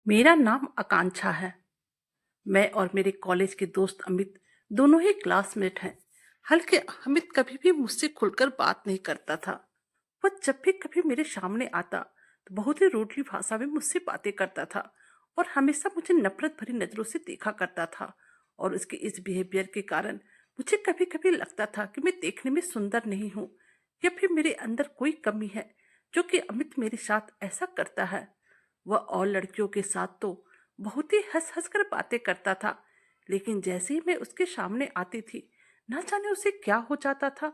मेरा नाम आकांक्षा है। मैं और मेरे कॉलेज के दोस्त अमित दोनों ही क्लासमेट हैं। हालांकि अमित कभी भी मुझसे खुलकर बात नहीं करता था। वह जब भी कभी मेरे सामने आता तो बहुत ही रूडली भाषा में मुझसे बातें करता था और हमेशा मुझे नफरत भरी नजरों से देखा करता था। और उसके इस बिहेवियर के कारण मुझे कभी कभी लगता था कि मैं देखने में सुंदर नहीं हूँ या फिर मेरे अंदर कोई कमी है जो कि अमित मेरे साथ ऐसा करता है। वह और लड़कियों के साथ तो बहुत ही हंस हंस कर बातें करता था, लेकिन जैसे ही मैं उसके सामने आती थी, ना जाने उसे क्या हो जाता था।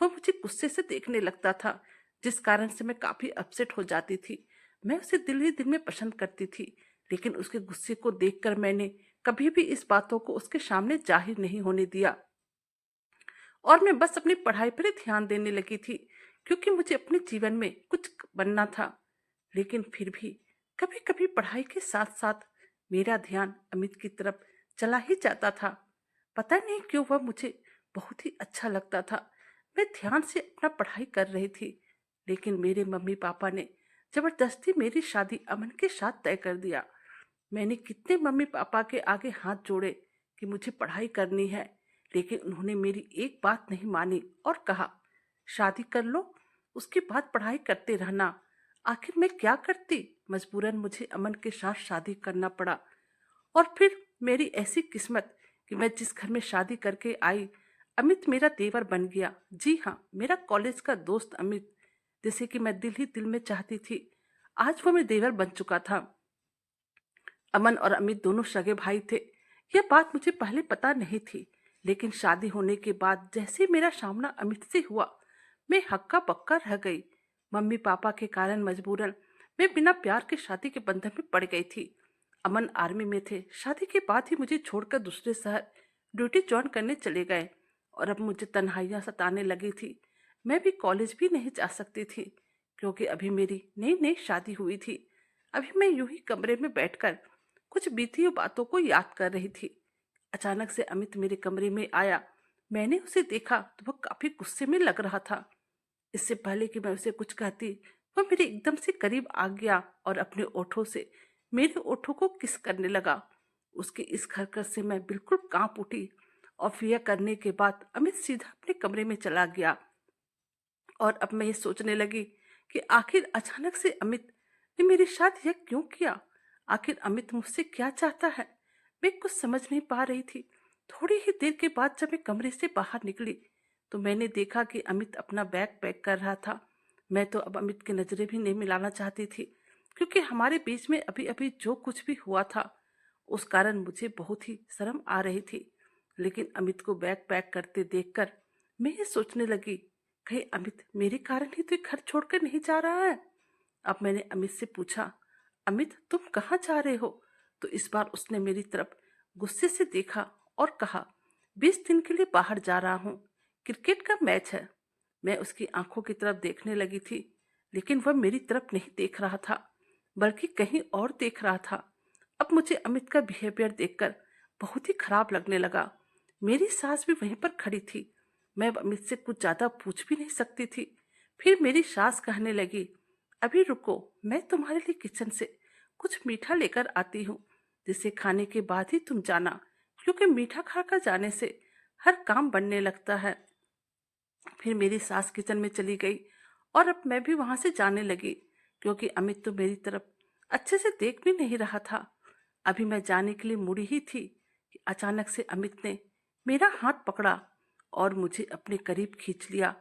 वह मुझे गुस्से से देखने लगता था, जिस कारण से मैं काफी अपसेट हो जाती थी। मैं उसे दिल ही दिल में पसंद करती थी, लेकिन उसके गुस्से को देखकर मैंने कभी भी इस बातों को उसके सामने जाहिर नहीं होने दिया और मैं बस अपनी पढ़ाई पर ही ध्यान देने लगी थी, क्योंकि मुझे अपने जीवन में कुछ बनना था। लेकिन फिर भी कभी कभी पढ़ाई के साथ साथ मेरा ध्यान अमित की तरफ चला ही जाता था। पता नहीं क्यों वह मुझे बहुत ही अच्छा लगता था। मैं ध्यान से अपना पढ़ाई कर रही थी, लेकिन मेरे मम्मी पापा ने जबरदस्ती मेरी शादी अमन के साथ तय कर दिया। मैंने कितने मम्मी पापा के आगे हाथ जोड़े कि मुझे पढ़ाई करनी है, लेकिन उन्होंने मेरी एक बात नहीं मानी और कहा, शादी कर लो, उसके बाद पढ़ाई करते रहना। आखिर मैं क्या करती? मजबूरन मुझे अमन के साथ शादी करना पड़ा। और फिर मेरी ऐसी किस्मत कि मैं जिस घर में शादी करके आई, अमित मेरा देवर बन गया। जी हाँ, मेरा कॉलेज का दोस्त अमित, जिसे कि मैं दिल ही दिल में चाहती थी, आज वो मेरा देवर बन चुका था। अमन और अमित दोनों सगे भाई थे। यह बात मुझे पहले पता नहीं थी, लेकिन शादी होने के बाद जैसे ही मेरा सामना अमित से हुआ, मैं हक्का बक्का रह गई। मम्मी पापा के कारण मजबूरन मैं बिना प्यार के शादी के बंधन में पड़ गई थी। अमन आर्मी में थे। शादी के बाद ही मुझे छोड़कर दूसरे शहर ड्यूटी ज्वाइन करने चले गए और अब मुझे तन्हाइयां सताने लगी थी। मैं भी कॉलेज भी नहीं जा सकती थी, क्योंकि अभी मेरी नई नई शादी हुई थी। अभी मैं यूं ही कमरे में बैठकर कुछ बीती हुई बातों को याद कर रही थी। अचानक से अमित मेरे कमरे में आया। मैंने उसे देखा तो वह काफी गुस्से में लग रहा था। इससे पहले कि मैं उसे कुछ कहती, वह मेरे एकदम से करीब आ गया और अपने ओठों से मेरे ओठों को किस करने लगा। उसके इस हरकत से मैं बिल्कुल कांप उठी और फिर यह करने के बाद अमित सीधा अपने कमरे में चला गया। और अब मैं ये सोचने लगी कि आखिर अचानक से अमित ने मेरे साथ यह क्यों किया। आखिर अमित मुझसे क्या चाहता है, मैं कुछ समझ नहीं पा रही थी। थोड़ी ही देर के बाद जब मैं कमरे से बाहर निकली तो मैंने देखा कि अमित अपना बैग पैक कर रहा था। मैं तो अब अमित की नजरें भी नहीं मिलाना चाहती थी, क्योंकि हमारे बीच में अभी अभी जो कुछ भी हुआ था उस कारण मुझे बहुत ही शर्म आ रही थी। लेकिन अमित को बैग पैक करते देखकर मैं ये सोचने लगी, कहीं अमित मेरे कारण ही तो घर छोड़कर नहीं जा रहा है। अब मैंने अमित से पूछा, अमित तुम कहाँ जा रहे हो? तो इस बार उसने मेरी तरफ गुस्से से देखा और कहा, 20 दिन के लिए बाहर जा रहा हूँ, क्रिकेट का मैच है। मैं उसकी आंखों की तरफ देखने लगी थी, लेकिन वह मेरी तरफ नहीं देख रहा था, बल्कि कहीं और देख रहा था। अब मुझे अमित का बिहेवियर देखकर बहुत ही खराब लगने लगा। मेरी सास भी वहीं पर खड़ी थी। मैं अब अमित से कुछ ज्यादा पूछ भी नहीं सकती थी। फिर मेरी सास कहने लगी, अभी रुको, मैं तुम्हारे लिए किचन से कुछ मीठा लेकर आती हूँ, जिसे खाने के बाद ही तुम जाना, क्योंकि मीठा खाकर जाने से हर काम बनने लगता है। फिर मेरी सास किचन में चली गई और अब मैं भी वहां से जाने लगी, क्योंकि अमित तो मेरी तरफ अच्छे से देख भी नहीं रहा था। अभी मैं जाने के लिए मुड़ी ही थी कि अचानक से अमित ने मेरा हाथ पकड़ा और मुझे अपने करीब खींच लिया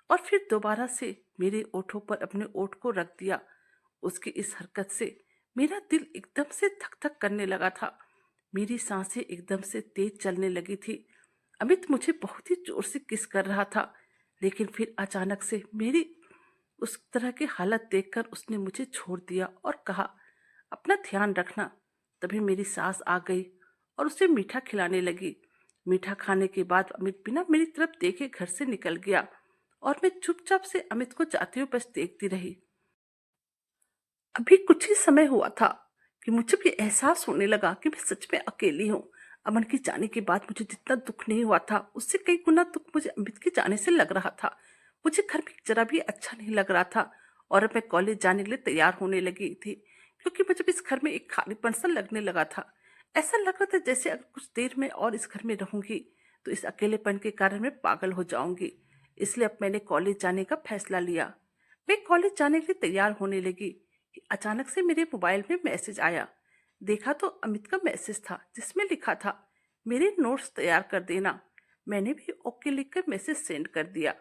और फिर दोबारा से मेरे ओठों पर अपने ओठ को रख दिया। उसकी इस हरकत से मेरा दिल एकदम से धक धक करने लगा था। मेरी सांसें एकदम से तेज चलने लगी थी। अमित मुझे बहुत ही जोर से किस कर रहा था, लेकिन फिर अचानक से मेरी उस तरह की हालत देखकर उसने मुझे छोड़ दिया और कहा, अपना ध्यान रखना। तभी मेरी सास आ गई और उसे मीठा खिलाने लगी। मीठा खाने के बाद अमित बिना मेरी तरफ देखे घर से निकल गया और मैं चुपचाप से अमित को जाते हुए बस देखती रही। अभी कुछ ही समय हुआ था कि मुझे भी एहसास होने लगा कि मैं सच में अकेली हूँ। अमन के जाने के बाद मुझे जितना दुख नहीं हुआ था, उससे कई गुना दुख मुझे अमित के जाने से लग रहा था। मुझे घर में जरा भी अच्छा नहीं लग रहा था और अब मैं कॉलेज जाने के लिए तैयार होने लगी थी, क्योंकि मुझे इस घर में एक खालीपन सा लगने लगा था। ऐसा लग रहा था जैसे अगर कुछ देर में और इस घर में रहूंगी तो इस अकेलेपन के कारण मैं पागल हो जाऊंगी। इसलिए अब मैंने कॉलेज जाने का फैसला लिया। मैं कॉलेज जाने के लिए तैयार होने लगी कि अचानक से मेरे मोबाइल में मैसेज आया। देखा तो अमित का मैसेज था जिसमें लिखा था, मेरे नोट्स तैयार कर देना। मैंने भी ओके लिखकर मैसेज सेंड कर दिया।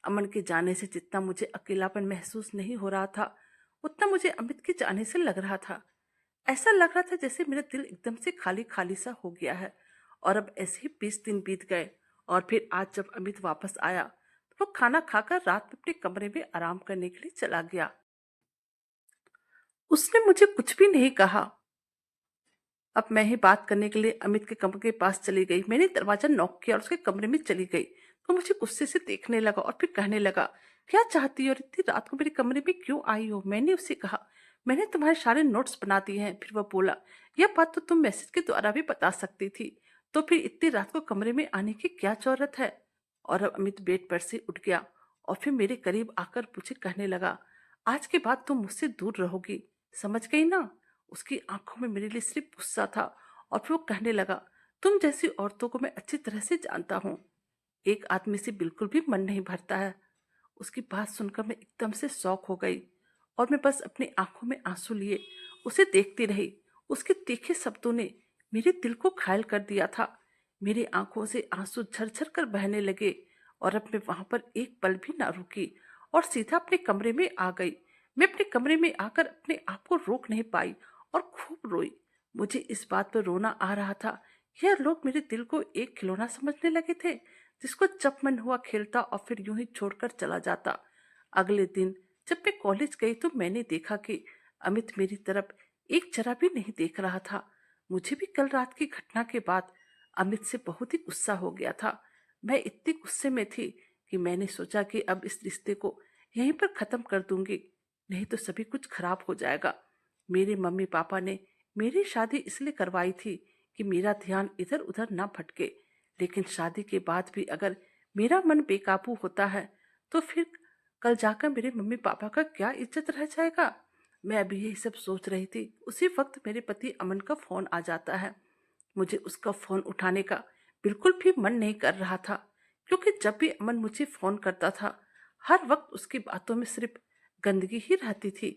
अमन के जाने से जितना मुझे अकेलापन महसूस नहीं हो रहा था, उतना मुझे अमित के जाने से लग रहा था। ऐसा लग रहा था जैसे मेरा दिल एकदम से खाली खाली सा हो गया है। और अब ऐसे ही 20 दिन बीत गए और फिर आज जब अमित वापस आया तो वो खाना खाकर रात में अपने कमरे में आराम करने के लिए चला गया। उसने मुझे कुछ भी नहीं कहा। अब मैं ही बात करने के लिए अमित के कमरे के पास चली गई। मैंने दरवाजा नॉक किया और उसके कमरे में चली गई। तो मुझे गुस्से से देखने लगा और फिर कहने लगा, क्या चाहती हो और इतनी रात को मेरे कमरे में क्यों आई हो? मैंने उससे कहा, मैंने तुम्हारे सारे नोट्स बना दिए हैं। फिर वह बोला, यह बात तो तुम मैसेज के द्वारा भी बता सकती थी, तो फिर इतनी रात को कमरे में आने की क्या जरूरत है? और अब अमित बेड पर से उठ गया और फिर मेरे करीब आकर मुझे कहने लगा, आज के बाद तुम मुझसे दूर रहोगी, समझ गई ना? उसकी आंखों में मेरे लिए सिर्फ गुस्सा था। और फिर वो कहने लगा, तुम जैसी औरतों को मैं अच्छी तरह से जानता हूँ, एक आदमी से बिल्कुल भी मन नहीं भरता है। उसकी बात सुनकर मैं एकदम से शॉक हो गई और मैं बस अपनी आंखों में आंसू लिए उसे देखती रही। उसके तीखे शब्दों ने मेरे दिल को घायल कर दिया था। मेरी आंखों से आंसू झरझर कर बहने लगे और अब मैं वहां पर एक पल भी ना रुकी और सीधा अपने कमरे में आ गई। मैं अपने कमरे में आकर अपने आप को रोक नहीं पाई और खूब रोई। मुझे इस बात पर रोना आ रहा था, यह लोग मेरे दिल को एक खिलौना समझने लगे थे जिसको जब मन हुआ खेलता और फिर यूं ही छोड़कर चला जाता। अगले दिन जब मैं कॉलेज गई तो मैंने देखा कि अमित मेरी तरफ एक जरा भी नहीं देख रहा था। मुझे भी कल रात की घटना के बाद अमित से बहुत ही गुस्सा हो गया था। मैं इतनी गुस्से में थी कि मैंने सोचा कि अब इस रिश्ते को यहीं पर खत्म कर दूंगी, नहीं तो सभी कुछ खराब हो जाएगा। मेरे मम्मी पापा ने मेरी शादी इसलिए करवाई थी कि मेरा ध्यान इधर उधर ना भटके, लेकिन शादी के बाद भी अगर मेरा मन बेकाबू होता है तो फिर कल जाकर मेरे मम्मी पापा का क्या इज्जत रह जाएगा? मैं अभी यही सब सोच रही थी, उसी वक्त मेरे पति अमन का फोन आ जाता है। मुझे उसका फोन उठाने का बिल्कुल भी मन नहीं कर रहा था, क्योंकि जब भी अमन मुझे फोन करता था हर वक्त उसकी बातों में सिर्फ गंदगी ही रहती थी।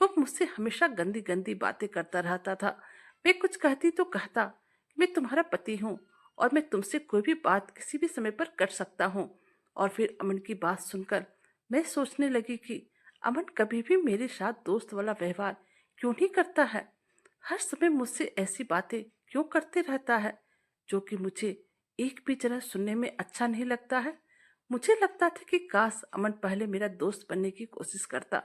वो मुझसे हमेशा गंदी गंदी बातें करता रहता था। मैं कुछ कहती तो कहता, मैं तुम्हारा पति हूँ और मैं तुमसे कोई भी बात किसी भी समय पर कर सकता हूँ। और फिर अमन की बात सुनकर मैं सोचने लगी कि अमन कभी भी मेरे साथ दोस्त वाला व्यवहार क्यों नहीं करता है? हर समय मुझसे ऐसी बातें क्यों करते रहता है जो कि मुझे एक भी जरा सुनने में अच्छा नहीं लगता है? मुझे लगता था कि काश अमन पहले मेरा दोस्त बनने की कोशिश करता,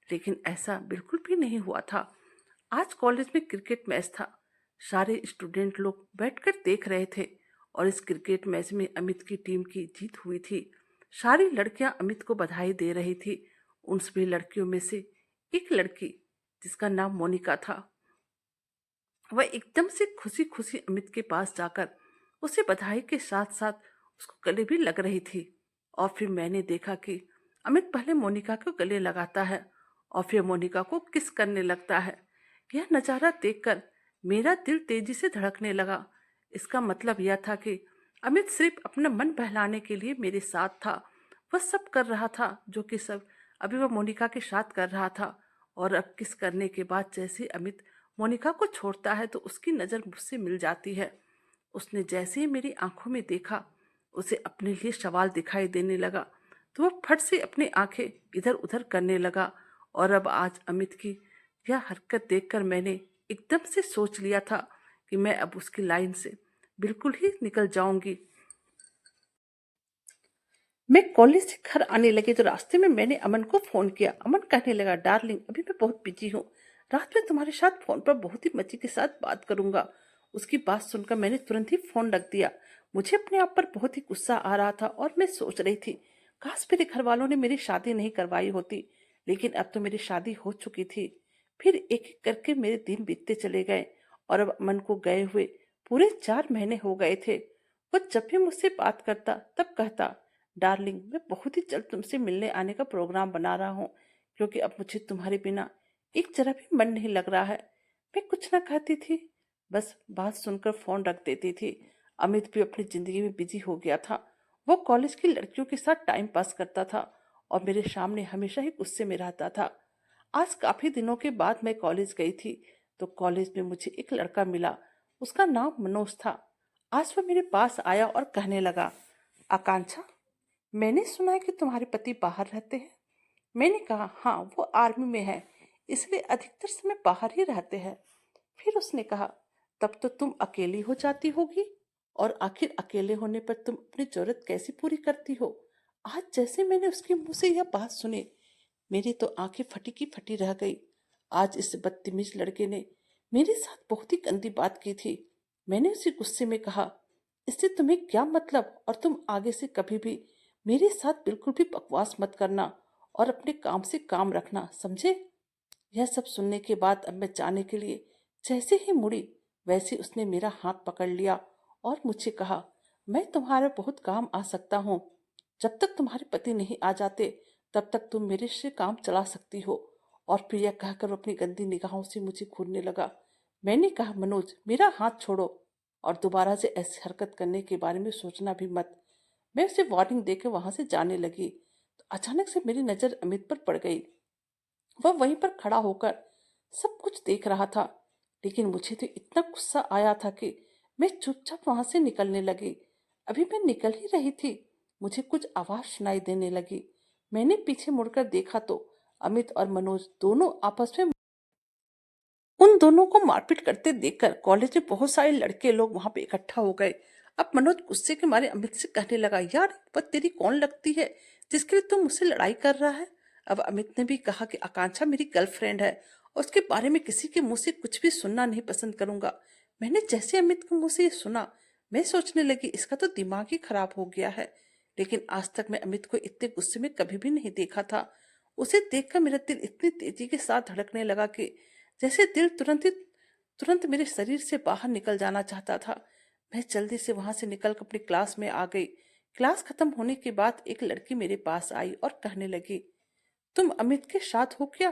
लेकिन ऐसा बिल्कुल भी नहीं हुआ था। आज कॉलेज में क्रिकेट मैच था। सारे स्टूडेंट लोग बैठकर देख रहे थे और इस क्रिकेट मैच में अमित की टीम की जीत हुई थी। सारी लड़कियां अमित को बधाई दे रही थी। उन सभी लड़कियों में से एक लड़की जिसका नाम मोनिका था, वह एकदम से खुशी खुशी अमित के पास जाकर उसे बधाई के साथ साथ उसको गले भी लग रही थी। और फिर मैंने देखा कि अमित पहले मोनिका को गले लगाता है और फिर मोनिका को किस करने लगता है। यह नज़ारा देखकर मेरा दिल तेजी से धड़कने लगा। इसका मतलब यह था कि अमित सिर्फ अपना मन बहलाने के लिए मेरे साथ था। वह सब कर रहा था जो कि सब अभी वह मोनिका के साथ कर रहा था। और अब किस करने के बाद जैसे अमित मोनिका को छोड़ता है तो उसकी नज़र मुझसे मिल जाती है। उसने जैसे ही मेरी आंखों में देखा, उसे अपने लिए सवाल दिखाई देने लगा, तो वह फट से अपनी आंखें इधर उधर करने लगा। और अब आज अमित की यह हरकत देखकर मैंने एकदम से सोच लिया था कि मैं अब उसकी लाइन से बिल्कुल ही निकल जाऊंगी। मैं कॉलेज से घर आने लगी तो रास्ते में मैंने अमन को फोन किया। अमन कहने लगा, डार्लिंग अभी मैं बहुत बिजी हूँ, रात में तुम्हारे साथ फोन पर बहुत ही मजे के साथ बात करूंगा। उसकी बात सुनकर मैंने तुरंत ही फोन रख दिया। मुझे अपने आप पर बहुत ही गुस्सा आ रहा था और मैं सोच रही थी, काश मेरे घर वालों ने मेरी शादी नहीं करवाई होती, लेकिन अब तो मेरी शादी हो चुकी थी। फिर एक एक करके मेरे दिन बीतते चले गए और अब अमन को गए हुए पूरे 4 महीने हो गए थे। वो जब भी मुझसे बात करता तब कहता, डार्लिंग मैं बहुत ही जल्द तुमसे मिलने आने का प्रोग्राम बना रहा हूँ, क्योंकि अब मुझे तुम्हारे बिना एक जरा भी मन नहीं लग रहा है। मैं कुछ ना कहती थी, बस बात सुनकर फोन रख देती थी। अमित भी अपनी जिंदगी में बिजी हो गया था। वो कॉलेज की लड़कियों के साथ टाइम पास करता था और मेरे सामने हमेशा ही गुस्से में रहता था। आज काफी दिनों के बाद मैं कॉलेज गई थी, तो कॉलेज में मुझे एक लड़का मिला। उसका नाम मनोज था। आज वो मेरे पास आया और कहने लगा, आकांक्षा, मैंने सुना है कि तुम्हारे पति बाहर रहते हैं। मैंने कहा, हाँ, वो आर्मी में है, इसलिए अधिकतर समय बाहर ही रहते हैं। फिर उसने कहा, तब तो तुम अकेली हो जाती होगी, और आखिर अकेले होने पर तुम अपनी जरूरत कैसे पूरी करती हो। आज जैसे मैंने उसके मुंह से यह बात सुनी, मेरी तो आंखें फटी की फटी रह गई। आज इस बदतमीज लड़के ने मेरे साथ बहुत ही गंदी बात की थी। मैंने उसे गुस्से में कहा, इससे तुम्हें क्या मतलब, और तुम आगे से कभी भी मेरे साथ बिल्कुल भी बकवास मत करना और अपने काम से काम रखना, समझे। यह सब सुनने के बाद अब मैं जाने के लिए जैसे ही मुड़ी, वैसे उसने मेरा हाथ पकड़ लिया और मुझे कहा, मैं तुम्हारे बहुत काम आ सकता हूँ। जब तक तुम्हारे पति नहीं आ जाते, तब तक तुम मेरे से काम चला सकती हो। और फिर यह कहकर अपनी गंदी निगाहों से मुझे घूरने लगा। मैंने कहा, मनोज, मेरा हाथ छोड़ो, और दोबारा से ऐसी हरकत करने के बारे में सोचना भी मत। मैं उसे वार्निंग देकर वहां से जाने लगी, तो अचानक से मेरी नजर अमित पर पड़ गई। वह वहीं पर खड़ा होकर सब कुछ देख रहा था, लेकिन मुझे तो इतना गुस्सा आया था कि मैं चुपचाप वहां से निकलने लगी। अभी मैं निकल ही रही थी, मुझे कुछ आवाज सुनाई देने लगी। मैंने पीछे मुड़कर देखा तो अमित और मनोज दोनों आपस में उन दोनों को मारपीट करते देखकर कॉलेज में बहुत सारे लड़के लोग वहां पे इकट्ठा हो गए। अब मनोज गुस्से के मारे अमित से कहने लगा, यार, वह तेरी कौन लगती है जिसके लिए तुम मुझसे लड़ाई कर रहा है। अब अमित ने भी कहा कि आकांक्षा मेरी गर्लफ्रेंड है और उसके बारे में किसी के मुंह से कुछ भी सुनना नहीं पसंद करूंगा। मैंने जैसे अमित के मुंह से ये सुना, मैं सोचने लगी इसका तो दिमाग ही खराब हो गया है। लेकिन आज तक मैं अमित को इतने गुस्से में कभी भी नहीं देखा था। उसे देखकर मेरा दिल इतनी तेजी के साथ धड़कने लगा कि जैसे दिल तुरंत मेरे शरीर से बाहर निकल जाना चाहता था। मैं जल्दी से वहां से निकल कर अपनी क्लास में आ गई। क्लास खत्म होने के बाद एक लड़की मेरे पास आई और कहने लगी, तुम अमित के साथ हो क्या,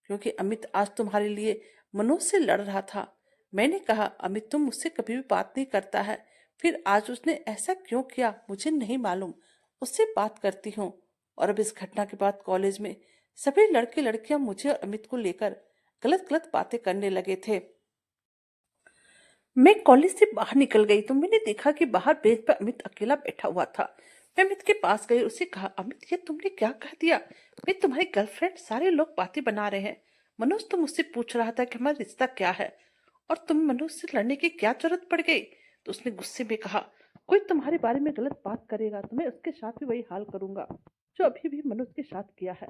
क्योंकि अमित आज तुम्हारे लिए मनोज से लड़ रहा था। मैंने कहा, अमित तो मुझसे कभी भी बात नहीं करता है, फिर आज उसने ऐसा क्यों किया मुझे नहीं मालूम। उससे बात करती हूँ। और अब इस घटना के बाद कॉलेज में सभी लड़के लड़कियां मुझे और अमित को लेकर गलत गलत बातें करने लगे थे। मैं कॉलेज से बाहर निकल गई तो मैंने देखा कि बाहर बेंच पर अमित अकेला बैठा हुआ था। मैं अमित के पास गई, उसे कहा, अमित, ये तुमने क्या कह दिया। मैं तुम्हारी गर्लफ्रेंड, सारे लोग बातें बना रहे हैं। मनोज तो मुझसे पूछ रहा था कि हमारा रिश्ता क्या है, और तुम मनोज से लड़ने की क्या जरूरत पड़ गई। तो उसने गुस्से में कहा, कोई तुम्हारे बारे में गलत बात करेगा तो मैं उसके साथ भी वही हाल करूंगा जो अभी भी मनोज के साथ किया है।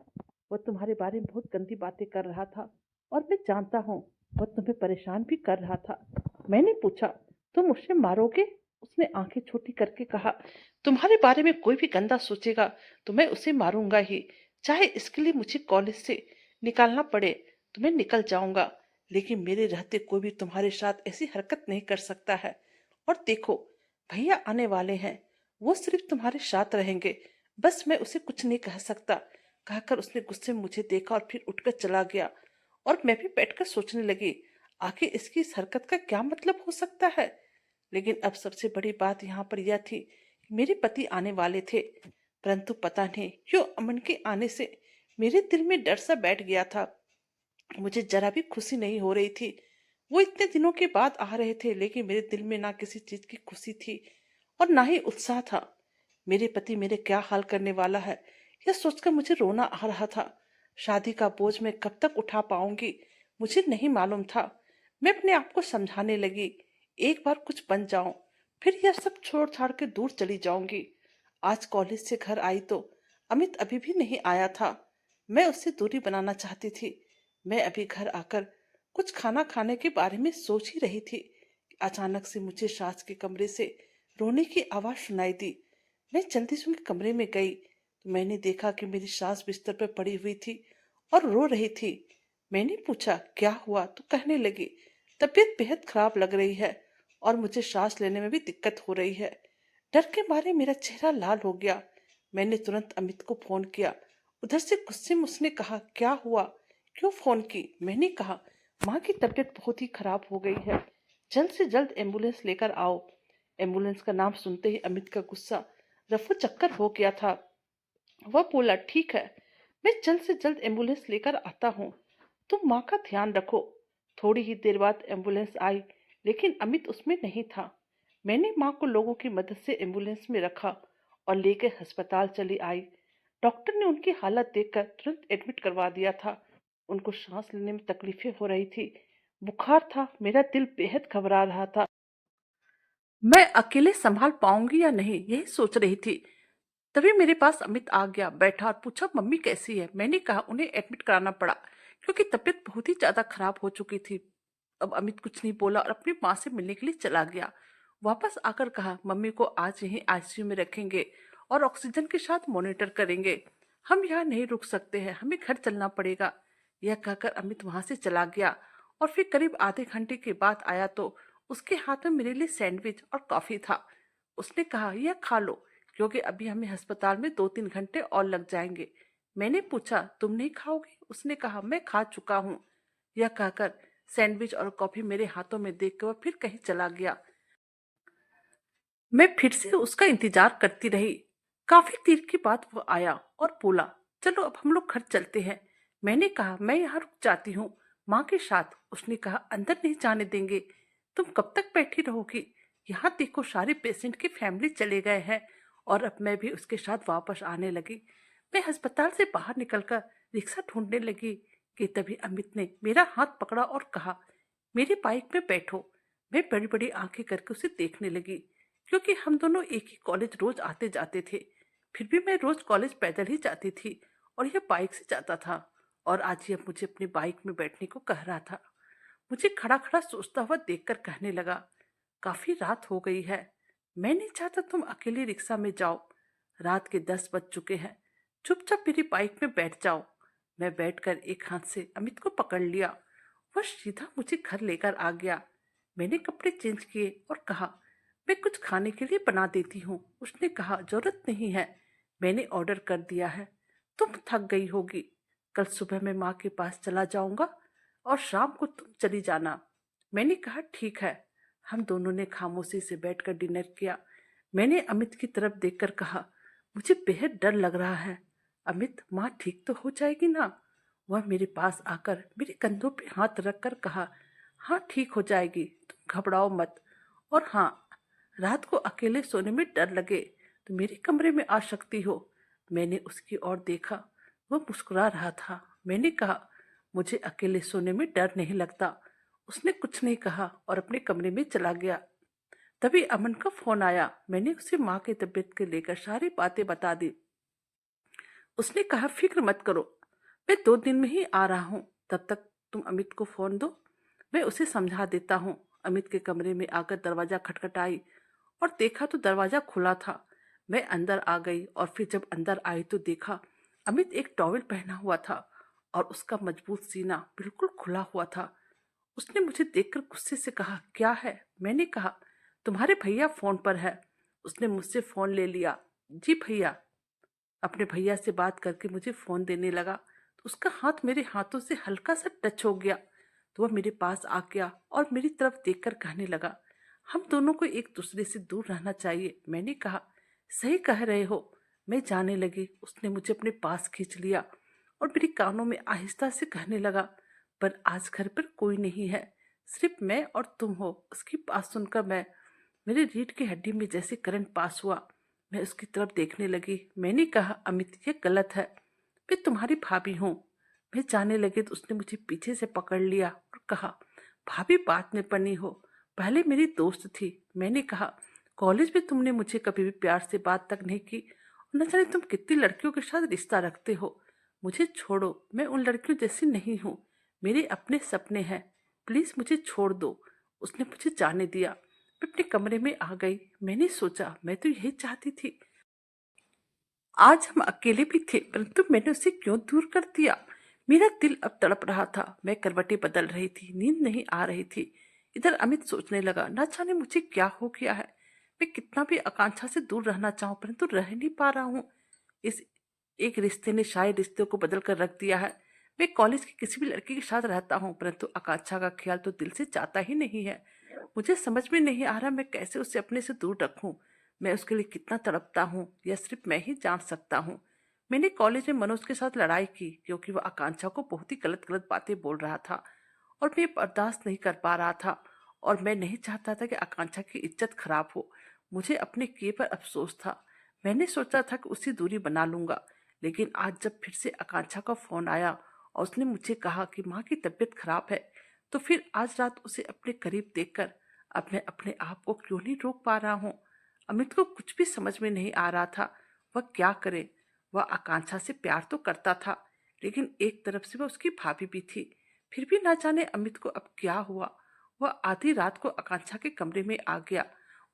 वो तुम्हारे बारे में बहुत गंदी बातें कर रहा था, और मैं जानता हूँ वह तुम्हें परेशान भी कर रहा था। मैंने पूछा, तुम मुझसे मारोगे। उसने आंखें छोटी करके कहा, तुम्हारे बारे में कोई भी गंदा सोचेगा तो मैं उसे मारूंगा ही, चाहे इसके लिए मुझे कॉलेज से निकालना पड़े तो मैं निकल जाऊंगा। लेकिन मेरे रहते कोई भी तुम्हारे साथ ऐसी हरकत नहीं कर सकता है। और देखो, भैया आने वाले हैं, वो सिर्फ तुम्हारे साथ रहेंगे, बस मैं उसे कुछ नहीं कह सकता। कहकर उसने गुस्से में मुझे देखा और फिर उठकर चला गया। और मैं भी बैठकर सोचने लगी, आखिर इसकी इस हरकत का क्या मतलब हो सकता है। लेकिन अब सबसे बड़ी बात यहाँ पर यह थी कि मेरे पति आने वाले थे, परंतु पता नहीं क्यों अमन के आने से मेरे दिल में डर सा बैठ गया था। मुझे जरा भी खुशी नहीं हो रही थी। वो इतने दिनों के बाद आ रहे थे, लेकिन मेरे दिल में ना किसी चीज की खुशी थी और ना ही उत्साह था। मेरे पति मेरे क्या हाल करने वाला है, यह सोचकर मुझे रोना आ रहा था। शादी का बोझ मैं कब तक उठा पाऊंगी मुझे नहीं मालूम था। मैं अपने आप को समझाने लगी, एक बार कुछ बन जाऊं, फिर यह सब छोड़ छाड़ के दूर चली जाऊंगी। आज कॉलेज से घर आई तो अमित अभी भी नहीं आया था। मैं उससे दूरी बनाना चाहती थी। मैं अभी घर आकर कुछ खाना खाने के बारे में सोच ही रही थी, अचानक से मुझे सास के कमरे से रोने की आवाज सुनाई दी। मैं जल्दी से उनके कमरे में गई तो मैंने देखा कि मेरी सास बिस्तर पर पड़ी हुई थी और रो रही थी। मैंने पूछा, क्या हुआ। तो कहने लगी, तबीयत बेहद खराब लग रही है और मुझे सांस लेने में भी दिक्कत हो रही है। डर के मारे मेरा चेहरा लाल हो गया। मैंने तुरंत अमित को फोन किया। उधर से गुस्से में उसने कहा, क्या हुआ, क्यों फोन की? मैंने कहा, माँ की तबीयत बहुत ही खराब हो गई है, जल्द से जल्द एम्बुलेंस लेकर आओ। एम्बुलेंस का नाम सुनते ही अमित का गुस्सा रफू चक्कर हो गया था। वह बोला, ठीक है, मैं जल्द से जल्द एम्बुलेंस लेकर आता हूँ, तुम माँ का ध्यान रखो। थोड़ी ही देर बाद एम्बुलेंस आई, लेकिन अमित उसमें नहीं था। मैंने माँ को लोगों की मदद से एम्बुलेंस में रखा और लेकर अस्पताल चली आई। डॉक्टर ने उनकी हालत देखकर तुरंत एडमिट करवा दिया था। उनको सांस लेने में तकलीफें हो रही थी, बुखार था, मेरा दिल बेहद घबरा रहा था। मैं अकेले संभाल पाऊंगी या नहीं, यही सोच रही थी। तभी मेरे पास अमित आ गया, बैठा और पूछा, मम्मी कैसी है? मैंने कहा, उन्हें एडमिट कराना पड़ा क्योंकि तबीयत बहुत ही ज्यादा खराब हो चुकी थी। अब अमित कुछ नहीं बोला और अपनी माँ से मिलने के लिए चला गया। वापस आकर कहा, मम्मी को आज यहीं आईसीयू में रखेंगे और ऑक्सीजन के साथ मॉनिटर करेंगे। हम यहाँ नहीं रुक सकते हैं, हमें घर चलना पड़ेगा। यह कहकर अमित वहां से चला गया और फिर करीब आधे घंटे के बाद आया तो उसके हाथ में मेरे लिए सैंडविच और कॉफी था। उसने कहा, यह खा लो, क्योंकि अभी हमें अस्पताल में 2-3 घंटे और लग जाएंगे। मैंने पूछा, तुम नहीं खाओगे? उसने कहा, मैं खा चुका हूँ। यह कहकर सैंडविच और कॉफी मेरे हाथों में देकर वह फिर कहीं चला गया। मैं फिर से उसका इंतजार करती रही। काफी देर के बाद वो आया और बोला, चलो अब हम लोग घर चलते हैं। मैंने कहा, मैं यहाँ रुक जाती हूँ माँ के साथ। उसने कहा, अंदर नहीं जाने देंगे, तुम कब तक बैठी रहोगी? यहाँ देखो, सारे पेशेंट की फैमिली चले गए हैं। और अब मैं भी उसके साथ वापस आने लगी। मैं अस्पताल से बाहर निकलकर रिक्शा ढूंढने लगी कि तभी अमित ने मेरा हाथ पकड़ा और कहा, मेरी बाइक में बैठो। मैं बड़ी बड़ी आंखें करके उसे देखने लगी, क्योंकि हम दोनों एक ही कॉलेज रोज आते जाते थे। फिर भी मैं रोज कॉलेज पैदल ही जाती थी और यह बाइक से जाता था। और आज यह मुझे अपनी बाइक में बैठने को कह रहा था। मुझे खड़ा खड़ा सोचता हुआ देखकर कहने लगा, काफी रात हो गई है, मैं नहीं चाहता तुम अकेले रिक्शा में जाओ। रात के 10 बज चुके हैं, चुपचाप मेरी बाइक में बैठ जाओ। मैं बैठकर एक हाथ से अमित को पकड़ लिया। वह सीधा मुझे घर लेकर आ गया। मैंने कपड़े चेंज किए और कहा, मैं कुछ खाने के लिए बना देती हूँ। उसने कहा, जरूरत नहीं है, मैंने ऑर्डर कर दिया है, तुम थक गई होगी। कल सुबह मैं माँ के पास चला जाऊंगा और शाम को तुम चली जाना। मैंने कहा, ठीक है। हम दोनों ने खामोशी से बैठकर डिनर किया। मैंने अमित की तरफ देखकर कहा, मुझे बेहद डर लग रहा है। अमित, माँ ठीक तो हो जाएगी ना? वह मेरे पास आकर मेरे कंधों पे हाथ रखकर कहा, हाँ ठीक हो जाएगी, तुम घबराओ मत। और हाँ, रात को अकेले सोने में डर लगे तो मेरे कमरे में आ सकती हो। मैंने उसकी ओर देखा, वह मुस्कुरा रहा था। मैंने कहा, मुझे अकेले सोने में डर नहीं लगता। उसने कुछ नहीं कहा और अपने कमरे में चला गया। तभी अमन का फोन आया। मैंने उसे माँ की तबीयत के लेकर सारी बातें बता दी। उसने कहा, फिक्र मत करो, मैं 2 दिन में ही आ रहा हूँ, तब तक तुम अमित को फोन दो, मैं उसे समझा देता हूँ। अमित के कमरे में आकर दरवाजा खटखटाई और देखा तो दरवाजा खुला था। मैं अंदर आ गई और फिर जब अंदर आई तो देखा अमित एक टॉवेल पहना हुआ था और उसका मजबूत सीना बिल्कुल खुला हुआ था। उसने मुझे देखकर गुस्से से कहा, क्या है? मैंने कहा, तुम्हारे भैया फोन पर है। उसने मुझसे फोन ले लिया। जी भैया। अपने भैया से बात करके मुझे फोन देने लगा तो उसका हाथ मेरे हाथों से हल्का सा टच हो गया। तो वह मेरे पास आ गया और मेरी तरफ देखकर कहने लगा, हम दोनों को एक दूसरे से दूर रहना चाहिए। मैंने कहा, सही कह रहे हो। मैं जाने लगी। उसने मुझे अपने पास खींच लिया और मेरे कानों में आहिस्ता से कहने लगा, पर आज घर पर कोई नहीं है, सिर्फ मैं और तुम हो। उसकी बात सुनकर मेरे रीढ़ की हड्डी में जैसे करंट पास हुआ। मैं उसकी तरफ देखने लगी। मैंने कहा, अमित, ये गलत है, मैं तुम्हारी भाभी हूँ। मैं जाने लगी तो उसने मुझे पीछे से पकड़ लिया और कहा, भाभी बात में बनी हो, पहले मेरी दोस्त थी। मैंने कहा, कॉलेज में तुमने मुझे कभी भी प्यार से बात तक नहीं की और न जाने तुम कितनी लड़कियों के साथ रिश्ता रखते हो। मुझे छोड़ो, मैं उन लड़कियों जैसी नहीं हूँ, मेरे अपने सपने हैं, प्लीज मुझे छोड़ दो। उसने मुझे जाने दिया। मैं अपने कमरे में आ गई। मैंने सोचा, मैं तो यही चाहती थी, आज हम अकेले भी थे, परंतु मैंने उसे क्यों दूर कर दिया? मेरा दिल अब तड़प रहा था। मैं करवटें बदल रही थी, नींद नहीं आ रही थी। इधर अमित सोचने लगा, न जाने मुझे क्या हो गया है। मैं कितना भी आकांक्षा से दूर रहना चाहूं, परंतु रह नहीं पा रहा हूँ। इस एक रिश्ते ने शायद रिश्ते को बदल कर रख दिया है। मैं कॉलेज की किसी भी लड़की के साथ रहता हूँ, परंतु आकांक्षा का ख्याल तो दिल से जाता ही नहीं है। मुझे समझ में नहीं आ रहा मैं कैसे उसे अपने से दूर रखूं। मैं उसके लिए कितना तड़पता हूँ यह सिर्फ मैं ही जान सकता हूँ। मैंने कॉलेज में मनोज के साथ लड़ाई की क्योंकि वह आकांक्षा को बहुत ही गलत गलत बातें बोल रहा था और मैं बर्दाश्त नहीं कर पा रहा था। और मैं नहीं चाहता था कि आकांक्षा की इज्जत खराब हो। मुझे अपने किए पर अफसोस था। मैंने सोचा था कि उससे दूरी बना लूंगा, लेकिन आज जब फिर से आकांक्षा का फोन आया और उसने मुझे कहा कि माँ की तबीयत खराब है, तो फिर आज रात उसे अपने करीब देखकर अब मैं अपने आप को क्यों नहीं रोक पा रहा हूँ। अमित को कुछ भी समझ में नहीं आ रहा था वह क्या करे। वह आकांक्षा से प्यार तो करता था, लेकिन एक तरफ से वह उसकी भाभी भी थी। फिर भी ना जाने अमित को अब क्या हुआ। वह आधी रात को आकांक्षा के कमरे में आ गया।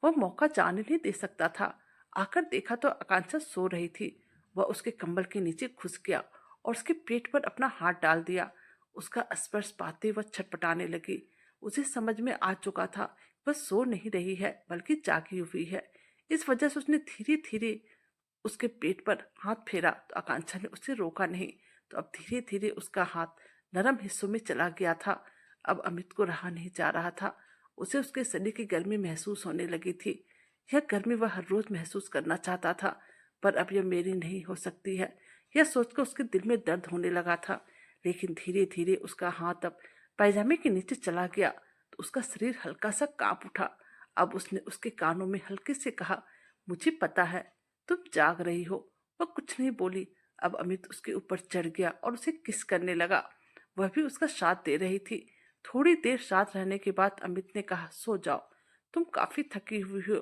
वह मौका जाने नहीं दे सकता था। आकर देखा तो आकांक्षा सो रही थी। वह उसके कंबल के नीचे घुस गया और उसके पेट पर अपना हाथ डाल दिया। उसका स्पर्श पाते वह छटपटाने लगी। उसे समझ में आ चुका था वह सो नहीं रही है बल्कि जागी हुई है। इस वजह से उसने धीरे धीरे उसके पेट पर हाथ फेरा तो आकांक्षा ने उसे रोका नहीं। तो अब धीरे धीरे उसका हाथ नरम हिस्सों में चला गया था। अब अमित को रहा नहीं जा रहा था। उसे उसके शरीर की गर्मी महसूस होने लगी थी। यह गर्मी वह हर रोज महसूस करना चाहता था, पर अब यह मेरी नहीं हो सकती है। यह सोचकर उसके दिल में दर्द होने लगा था। लेकिन धीरे धीरे उसका हाथ अब पैजामे के नीचे चला गया तो उसका शरीर हल्का सा कांप उठा। अब उसने उसके कानों में हल्के से कहा, मुझे पता है तुम जाग रही हो। वह कुछ नहीं बोली। अब अमित उसके ऊपर चढ़ गया और उसे किस करने लगा। वह भी उसका साथ दे रही थी। थोड़ी देर साथ रहने के बाद अमित ने कहा, सो जाओ, तुम काफी थकी हुई हो।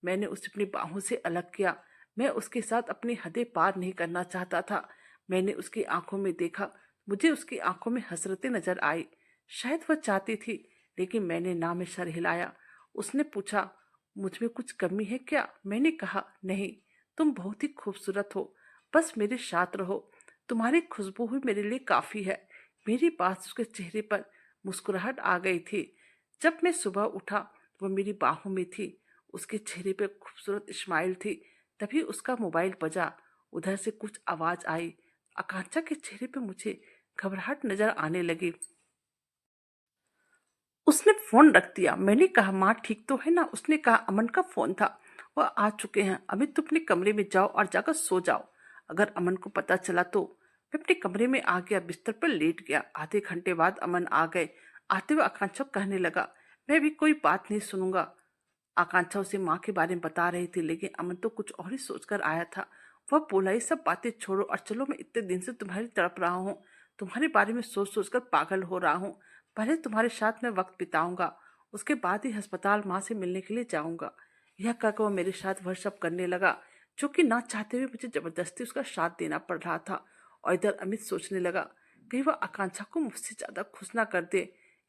मैंने उसे अपनी बाहों से अलग किया। मैं उसके साथ अपनी हदें पार नहीं करना चाहता था। मैंने उसकी आंखों में देखा। मुझे उसकी आंखों में हसरतें नजर आई। शायद वह चाहती थी, लेकिन मैंने ना में सर हिलाया। उसने पूछा, मुझ में कुछ कमी है क्या? मैंने कहा, नहीं, तुम बहुत ही खूबसूरत हो। बस मेरे साथ रहो। तुम्हारी खुशबू ही मेरे लिए काफी है। मेरी बात उसके चेहरे पर मुस्कुराहट आ गई थी। जब मैं सुबह उठा वह मेरी बाहों में थी। उसके चेहरे पर खूबसूरत स्माइल थी। तभी उसका मोबाइल बजा। उधर से कुछ आवाज आई। आकांक्षा के चेहरे पे मुझे घबराहट नजर आने लगी। उसने फोन रख दिया। मैंने कहा, माँ ठीक तो है ना? उसने कहा, अमन का फोन था, वह आ चुके हैं। अभी तुम अपने कमरे में जाओ और जाकर सो जाओ। अगर अमन को पता चला तो। मैं अपने कमरे में आ गया, बिस्तर पर लेट गया। आधे घंटे बाद अमन आ गए। आते हुए आकांक्षा कहने लगा, मैं भी कोई बात नहीं सुनूंगा। आकांक्षा उसे माँ के बारे में बता रही थी, लेकिन अमन तो कुछ और ही सोचकर आया था। वह बोला, ये सब बातें छोड़ो और चलो, मैं इतने दिन से तुम्हारी तड़प रहा हूँ। तुम्हारे बारे में सोच सोच कर पागल हो रहा हूँ। पहले तुम्हारे साथ मैं वक्त बिताऊंगा, उसके बाद ही अस्पताल माँ से मिलने के लिए जाऊंगा। यह कहकर वह मेरे साथ वह सब करने लगा, जो कि ना चाहते हुए मुझे जबरदस्ती उसका साथ देना पड़ रहा था। और इधर अमित सोचने लगा, कहीं वह आकांक्षा को मुझसे ज्यादा खुश ना कर दे।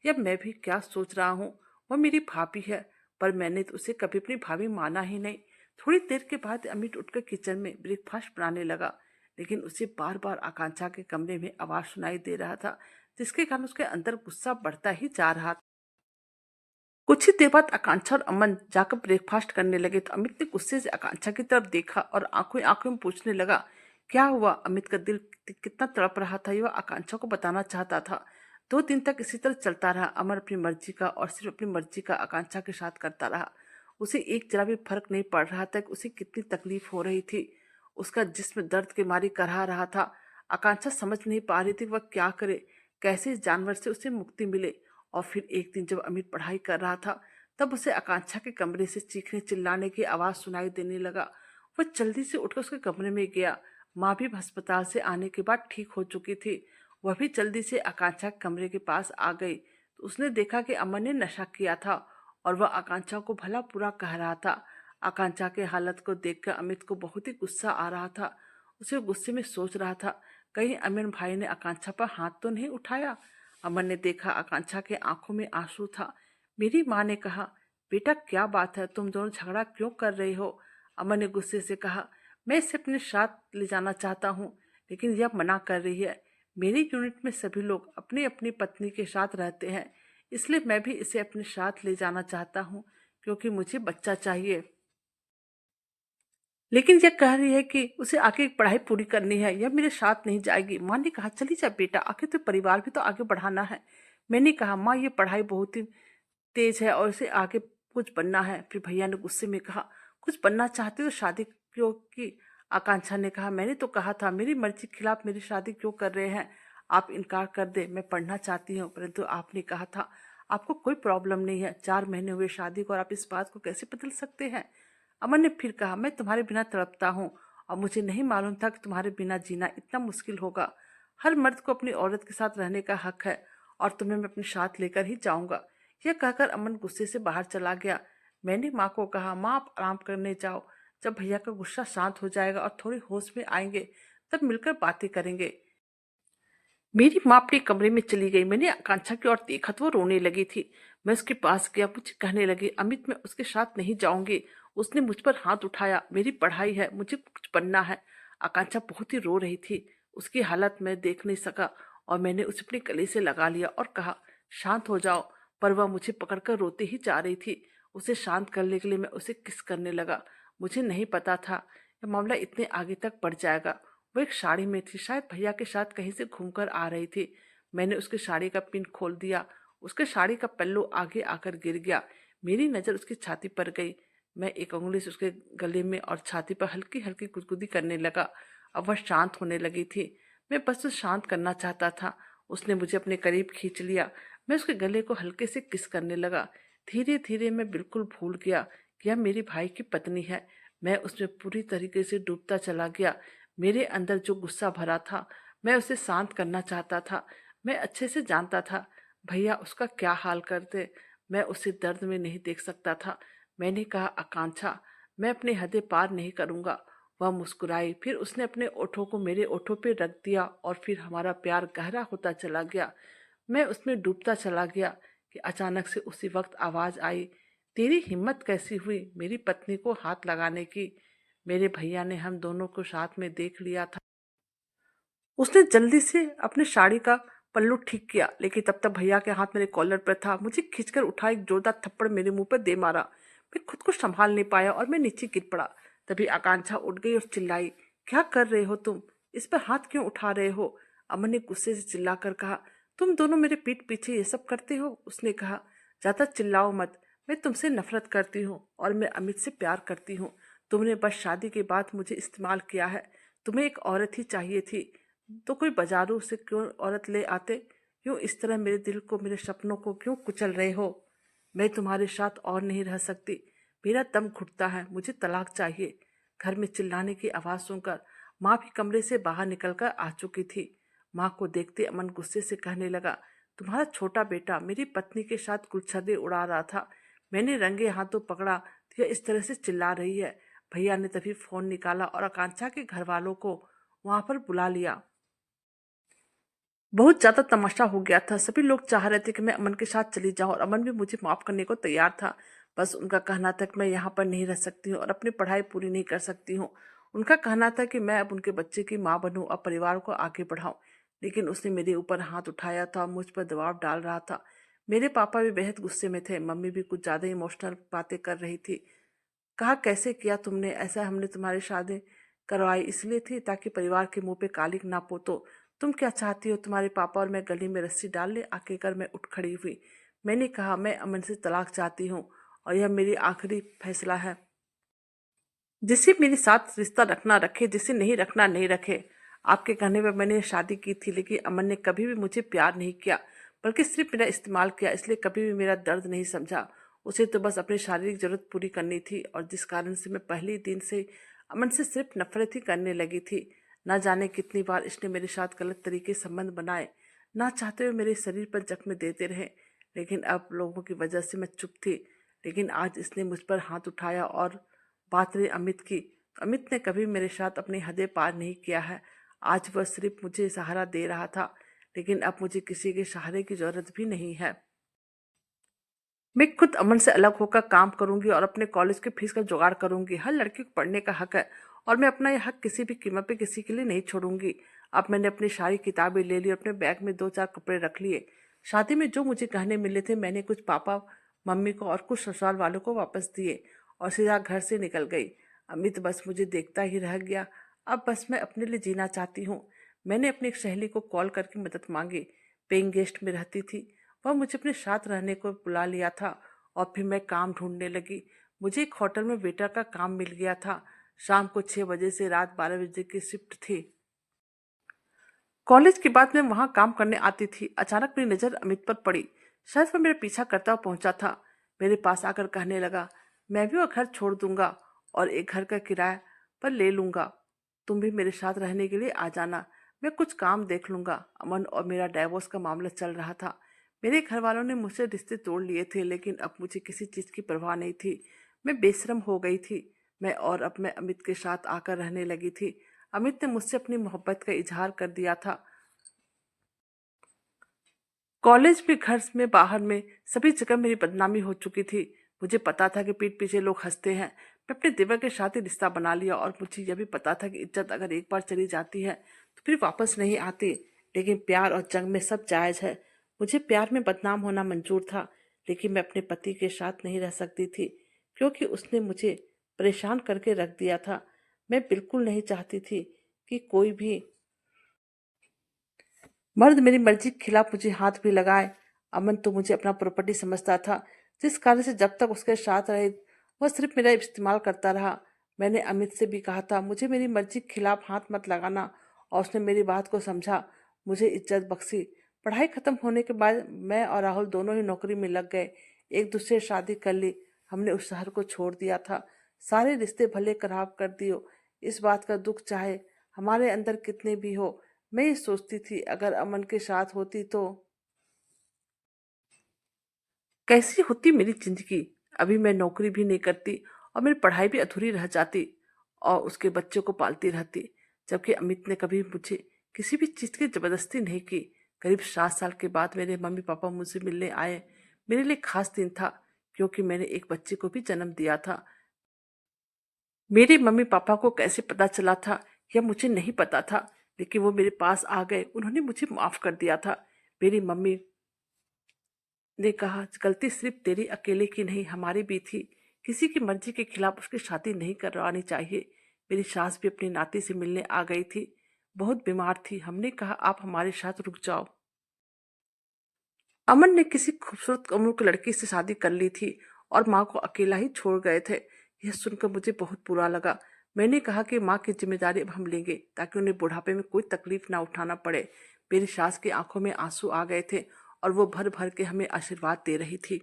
या मैं भी क्या सोच रहा हूँ, वह मेरी भाभी है, पर मैंने तो उसे कभी अपनी भाभी माना ही नहीं। थोड़ी देर के बाद अमित उठकर किचन में ब्रेकफास्ट बनाने लगा, लेकिन उसे बार बार आकांक्षा के कमरे में आवाज सुनाई दे रहा था, जिसके कारण उसके अंदर गुस्सा बढ़ता ही जा रहा था। कुछ ही देर बाद आकांक्षा और अमन जाकर ब्रेकफास्ट करने लगे तो अमित ने गुस्से से आकांक्षा की तरफ देखा और आंखों आंखों में पूछने लगा, क्या हुआ? अमित का दिल कितना तड़प रहा था ये वह आकांक्षा को बताना चाहता था। 2 दिन तक इसी तरह चलता रहा। अमर अपनी मर्जी का और सिर्फ अपनी मर्जी का आकांक्षा के साथ करता रहा। उसे एक जरा भी फर्क नहीं पड़ रहा था कि उसे कितनी तकलीफ हो रही थी। उसका जिस्म दर्द के मारे करहा रहा था। आकांक्षा समझ नहीं पा रही थी वह क्या करे, कैसे इस जानवर से उसे मुक्ति मिले। और फिर एक दिन जब अमित पढ़ाई कर रहा था, तब उसे आकांक्षा के कमरे से चीखने चिल्लाने की आवाज सुनाई देने लगा। वह जल्दी से उठकर उसके कमरे में गया। माँ भी अस्पताल से आने के बाद ठीक हो चुकी थी। वह भी जल्दी से आकांक्षा के कमरे के पास आ गई तो उसने देखा कि अमन ने नशा किया था और वह आकांक्षा को भला बुरा कह रहा था। आकांक्षा के हालत को देखकर अमित को बहुत ही गुस्सा आ रहा था। उसे गुस्से में सोच रहा था, कहीं अमीन भाई ने आकांक्षा पर हाथ तो नहीं उठाया। अमन ने देखा आकांक्षा के आंखों में आंसू था। मेरी माँ ने कहा, बेटा क्या बात है, तुम दोनों झगड़ा क्यों कर रही हो? अमन ने गुस्से से कहा, मैं इसे अपने साथ ले जाना चाहता हूँ, लेकिन यह मना कर रही है। मेरी यूनिट में सभी लोग अपनी अपनी पत्नी के साथ रहते हैं, इसलिए मैं भी इसे अपने साथ ले जाना चाहता हूँ, क्योंकि मुझे बच्चा चाहिए। लेकिन यह कह रही है कि उसे आगे पढ़ाई पूरी करनी है, यह मेरे साथ नहीं जाएगी। माँ ने कहा, चली जा बेटा, आखिर तो परिवार भी तो आगे बढ़ाना है। मैंने कहा, माँ ये पढ़ाई बहुत ही तेज है और इसे आगे कुछ बनना है। फिर भैया ने गुस्से में कहा, कुछ बनना चाहते तो शादी क्यों की? आकांक्षा ने कहा, मैंने तो कहा था, मेरी मर्जी के खिलाफ मेरी शादी क्यों कर रहे हैं? आप इनकार कर दे, मैं पढ़ना चाहती हूँ। परंतु आपने कहा था आपको कोई प्रॉब्लम नहीं है। 4 महीने हुए शादी को और आप इस बात को कैसे बदल सकते हैं? अमन ने फिर कहा, मैं तुम्हारे बिना तड़पता हूँ और मुझे नहीं मालूम था कि तुम्हारे बिना जीना इतना मुश्किल होगा। हर मर्द को अपनी औरत के साथ रहने का हक है और तुम्हें मैं अपने साथ लेकर ही जाऊंगा। यह कहकर अमन गुस्से से बाहर चला गया। मैंने माँ को कहा, माँ आप आराम करने जाओ, जब भैया का गुस्सा शांत हो जाएगा और थोड़े होश में आएंगे तब मिलकर बातें करेंगे। मेरी माँ अपने कमरे में चली गई। मैंने आकांक्षा की ओर देखा तो वो रोने लगी थी। मैं उसके पास गया, मुझे कहने लगी, अमित मैं उसके साथ नहीं जाऊंगी। उसने मुझ पर हाथ उठाया। मेरी पढ़ाई है, मुझे कुछ बनना है। आकांक्षा बहुत ही रो रही थी। उसकी हालत मैं देख नहीं सका और मैंने उसे अपने गले से लगा लिया और कहा, शांत हो जाओ। पर वह मुझे पकड़कर रोते ही जा रही थी। उसे शांत करने के लिए मैं उसे किस करने लगा। मुझे नहीं पता था यह मामला इतने आगे तक बढ़ जाएगा। वो एक साड़ी में थी, शायद भैया के साथ कहीं से घूमकर आ रही थी। मैंने उसकी साड़ी का पिन खोल दिया। उसके साड़ी का पल्लू आगे आकर गिर गया। मेरी नजर उसकी छाती पर गई। मैं एक उंगली से उसके गले में और छाती पर हल्की हल्की गुदगुदी करने लगा। अब वह शांत होने लगी थी। मैं बस उसे शांत करना चाहता था। उसने मुझे अपने करीब खींच लिया। मैं उसके गले को हल्के से किस करने लगा। धीरे धीरे मैं बिल्कुल भूल गया कि यह मेरी भाई की पत्नी है। मैं उसमें पूरी तरीके से डूबता चला गया। मेरे अंदर जो गुस्सा भरा था, मैं उसे शांत करना चाहता था। मैं अच्छे से जानता था भैया उसका क्या हाल करते। मैं उसे दर्द में नहीं देख सकता था। मैंने कहा, आकांक्षा मैं अपनी हदें पार नहीं करूंगा। वह मुस्कुराई। फिर उसने अपने ओठों को मेरे ओठों पे रख दिया और फिर हमारा प्यार गहरा होता चला गया। मैं उसमें डूबता चला गया कि अचानक से उसी वक्त आवाज आई, तेरी हिम्मत कैसी हुई मेरी पत्नी को हाथ लगाने की? मेरे भैया ने हम दोनों को साथ में देख लिया था। उसने जल्दी से अपनी साड़ी का पल्लू ठीक किया, लेकिन तब तक भैया के हाथ मेरे कॉलर पर था। मुझे खींचकर उठा एक जोरदार थप्पड़ मेरे मुंह पर दे मारा। मैं खुद को संभाल नहीं पाया और मैं नीचे गिर पड़ा। तभी आकांक्षा उठ गई और चिल्लाई, क्या कर रहे हो तुम? इस पर हाथ क्यों उठा रहे हो? अमन ने गुस्से से चिल्लाकर कहा, तुम दोनों मेरे पीठ पीछे ये सब करते हो? उसने कहा, ज्यादा चिल्लाओ मत, मैं तुमसे नफरत करती हूँ और मैं अमित से प्यार करती हूँ। तुमने बस शादी के बाद मुझे इस्तेमाल किया है। तुम्हें एक औरत ही चाहिए थी तो कोई बाजारों से क्यों औरत ले आते? क्यों इस तरह मेरे दिल को, मेरे सपनों को क्यों कुचल रहे हो? मैं तुम्हारे साथ और नहीं रह सकती। मेरा दम घुटता है, मुझे तलाक चाहिए। घर में चिल्लाने की आवाज सुनकर माँ भी कमरे से बाहर निकलकर आ चुकी थी। माँ को देखते अमन गुस्से से कहने लगा, तुम्हारा छोटा बेटा मेरी पत्नी के साथ गुलछर्रे उड़ा रहा था। मैंने रंगे हाथों पकड़ा तो यह इस तरह से चिल्ला रही है। भैया ने तभी फोन निकाला और आकांक्षा के घर वालों को वहां पर बुला लिया। बहुत ज्यादा तमाशा हो गया था। सभी लोग चाह रहे थे कि मैं अमन के साथ चली जाऊं और अमन भी मुझे माफ करने को तैयार था। बस उनका कहना था कि मैं यहाँ पर नहीं रह सकती हूँ और अपनी पढ़ाई पूरी नहीं कर सकती हूँ। उनका कहना था कि मैं अब उनके बच्चे की माँ बनूं और परिवार को आगे बढ़ाऊं। लेकिन उसने मेरे ऊपर हाथ उठाया था और मुझ पर दबाव डाल रहा था। मेरे पापा भी बेहद गुस्से में थे। मम्मी भी कुछ ज्यादा इमोशनल बातें कर रही थी। कहा, कैसे किया तुमने ऐसा? हमने तुम्हारी शादी करवाई इसलिए थी ताकि परिवार के मुंह पे कालिक ना पोतो। तुम क्या चाहती हो? तुम्हारे पापा और मैं गली में रस्सी डाल ले? आके कर मैं उठ खड़ी हुई। मैंने कहा, मैं अमन से तलाक चाहती हूँ और यह मेरी आखिरी फैसला है। जिसे मेरे साथ रिश्ता रखना रखे, जिसे नहीं रखना नहीं रखे। आपके कहने पर मैंने शादी की थी, लेकिन अमन ने कभी भी मुझे प्यार नहीं किया, बल्कि सिर्फ मेरा इस्तेमाल किया। इसलिए कभी भी मेरा दर्द नहीं समझा। उसे तो बस अपनी शारीरिक जरूरत पूरी करनी थी और जिस कारण से मैं पहले दिन से अमन से सिर्फ नफरत ही करने लगी थी। ना जाने कितनी बार इसने मेरे साथ गलत तरीके संबंध बनाए, ना चाहते हुए मेरे शरीर पर जख्म देते रहे। लेकिन अब लोगों की वजह से मैं चुप थी। लेकिन आज इसने मुझ पर हाथ उठाया और बात रही अमित की, तो अमित ने कभी मेरे साथ अपनी हदें पार नहीं किया है। आज वह सिर्फ मुझे सहारा दे रहा था, लेकिन अब मुझे किसी के सहारे की जरूरत भी नहीं है। मैं खुद अमन से अलग होकर काम करूंगी और अपने कॉलेज की फीस का जुगाड़ करूंगी। हर लड़की को पढ़ने का हक है और मैं अपना यह हक किसी भी कीमत पे किसी के लिए नहीं छोड़ूंगी। अब मैंने अपनी सारी किताबें ले ली और अपने बैग में 2-4 कपड़े रख लिए। शादी में जो मुझे गहने मिले थे मैंने कुछ पापा मम्मी को और कुछ ससुराल वालों को वापस दिए और सीधा घर से निकल गई। अमित बस मुझे देखता ही रह गया। अब बस मैं अपने लिए जीना चाहती हूँ। मैंने अपनी एक सहेली को कॉल करके मदद मांगी। पेइंग गेस्ट में रहती थी। वह मुझे अपने साथ रहने को बुला लिया था और फिर मैं काम ढूंढने लगी। मुझे एक होटल में वेटर का काम मिल गया था। शाम को 6 बजे से रात 12 बजे की शिफ्ट थी। कॉलेज के बाद मैं वहां काम करने आती थी। अचानक मेरी नजर अमित पर पड़ी। शायद वह मेरा पीछा करता हुआ पहुंचा था। मेरे पास आकर कहने लगा, मैं भी वो घर छोड़ दूंगा और एक घर का किराया पर ले लूंगा। तुम भी मेरे साथ रहने के लिए आ जाना। मैं कुछ काम देख लूंगा। अमन और मेरा डाइवोर्स का मामला चल रहा था। मेरे घर वालों ने मुझसे रिश्ते तोड़ लिए थे, लेकिन अब मुझे किसी चीज की परवाह नहीं थी। मैं बेशरम हो गई थी। मैं अमित के साथ आकर रहने लगी थी। अमित ने मुझसे अपनी मोहब्बत का इजहार कर दिया था। कॉलेज में, घर में, बाहर में, सभी जगह मेरी बदनामी हो चुकी थी। मुझे पता था कि पीठ पीछे लोग हंसते हैं। मैं अपने देवर के साथ ही रिश्ता बना लिया और मुझे यह भी पता था कि इज्जत अगर एक बार चली जाती है तो फिर वापस नहीं आती। लेकिन प्यार और जंग में सब जायज है। मुझे प्यार में बदनाम होना मंजूर था, लेकिन मैं अपने पति के साथ नहीं रह सकती थी, क्योंकि उसने मुझे परेशान करके रख दिया था। मैं बिल्कुल नहीं चाहती थी कि कोई भी मर्द मेरी मर्जी के खिलाफ मुझे हाथ भी लगाए। अमन तो मुझे अपना प्रॉपर्टी समझता था, जिस कारण से जब तक उसके साथ रहे वह सिर्फ मेरा इस्तेमाल करता रहा। मैंने अमित से भी कहा था मुझे मेरी मर्जी के खिलाफ हाथ मत लगाना, और उसने मेरी बात को समझा, मुझे इज्जत बख्शी। पढ़ाई खत्म होने के बाद मैं और राहुल दोनों ही नौकरी में लग गए। एक दूसरे से शादी कर ली। हमने उस शहर को छोड़ दिया था। सारे रिश्ते भले खराब कर दियो। इस बात का दुख चाहे हमारे अंदर कितने भी हो। मैं ये सोचती थी अगर अमन के साथ होती तो कैसी होती मेरी जिंदगी। अभी मैं नौकरी भी नहीं करती और मेरी पढ़ाई भी अधूरी रह जाती और उसके बच्चों को पालती रहती। जबकि अमित ने कभी मुझे किसी भी चीज की जबरदस्ती नहीं की। करीब 7 साल के बाद मेरे मम्मी पापा मुझसे मिलने आए। मेरे लिए खास दिन था, क्योंकि मैंने एक बच्चे को भी जन्म दिया था। मेरे मम्मी पापा को कैसे पता चला था यह मुझे नहीं पता था, लेकिन वो मेरे पास आ गए। उन्होंने मुझे माफ कर दिया था। मेरी मम्मी ने कहा, गलती सिर्फ तेरी अकेले की नहीं, हमारी भी थी। किसी की मर्जी के खिलाफ उसकी शादी नहीं करवानी चाहिए। मेरी सास भी अपनी नाती से मिलने आ गई थी। बहुत बीमार थी। हमने कहा आप हमारे साथ रुक जाओ। अमन ने किसी खूबसूरत उम्र की लड़की से शादी कर ली थी और माँ को अकेला ही छोड़ गए थे। यह सुनकर मुझे बहुत बुरा लगा। मैंने कहा कि माँ की जिम्मेदारी अब हम लेंगे, ताकि उन्हें बुढ़ापे में कोई तकलीफ ना उठाना पड़े। मेरी सास की आंखों में आंसू आ गए थे और वो भर भर के हमें आशीर्वाद दे रही थी।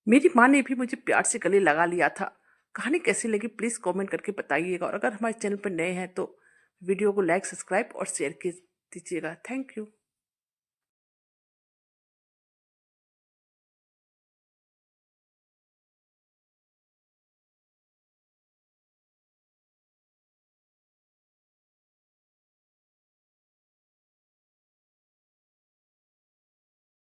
मेरी माँ ने भी मुझे प्यार से गले लगा लिया था। कहानी कैसी लगी प्लीज कमेंट करके बताइएगा, और अगर हमारे चैनल पर नए हैं तो वीडियो को लाइक, सब्सक्राइब और शेयर दीजिएगा। Thank you.